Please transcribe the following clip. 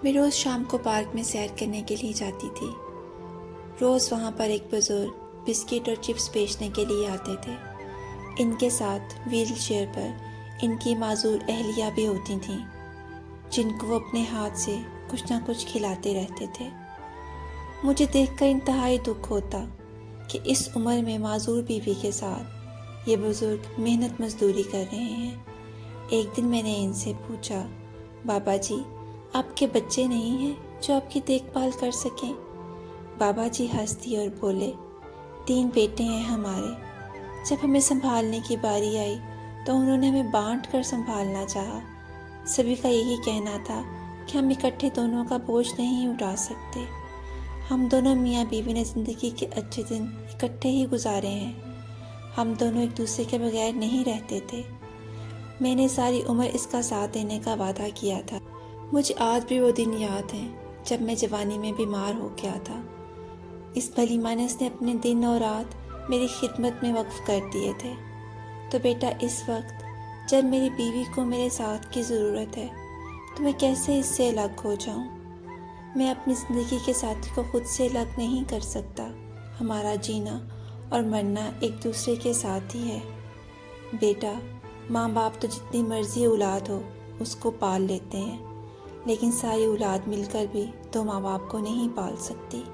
मैं रोज़ शाम को पार्क में सैर करने के लिए जाती थी। रोज़ वहाँ पर एक बुज़ुर्ग बिस्किट और चिप्स बेचने के लिए आते थे। इनके साथ व्हील चेयर पर इनकी माजूर अहलिया भी होती थीं, जिनको वो अपने हाथ से कुछ ना कुछ खिलाते रहते थे। मुझे देखकर इंतहाई दुख होता कि इस उम्र में माजूर बीवी के साथ ये बुज़ुर्ग मेहनत मजदूरी कर रहे हैं। एक दिन मैंने इनसे पूछा, बाबा जी, आपके बच्चे नहीं हैं जो आपकी देखभाल कर सकें? बाबा जी हंस दिए और बोले, 3 बेटे हैं हमारे। जब हमें संभालने की बारी आई तो उन्होंने हमें बांट कर संभालना चाहा। सभी का यही कहना था कि हम इकट्ठे दोनों का बोझ नहीं उठा सकते। हम दोनों मियाँ बीवी ने ज़िंदगी के अच्छे दिन इकट्ठे ही गुजारे हैं। हम दोनों एक दूसरे के बगैर नहीं रहते थे। मैंने सारी उम्र इसका साथ देने का वादा किया था। मुझे आज भी वो दिन याद हैं जब मैं जवानी में बीमार हो गया था। इस भली मानस ने अपने दिन और रात मेरी खिदमत में वक्फ कर दिए थे। तो बेटा, इस वक्त जब मेरी बीवी को मेरे साथ की ज़रूरत है तो मैं कैसे इससे अलग हो जाऊं? मैं अपनी ज़िंदगी के साथी को खुद से अलग नहीं कर सकता। हमारा जीना और मरना एक दूसरे के साथ ही है। बेटा, माँ बाप तो जितनी मर्जी औलाद हो उसको पाल लेते हैं, लेकिन सारी औलाद मिलकर भी तो माँ बाप को नहीं पाल सकती।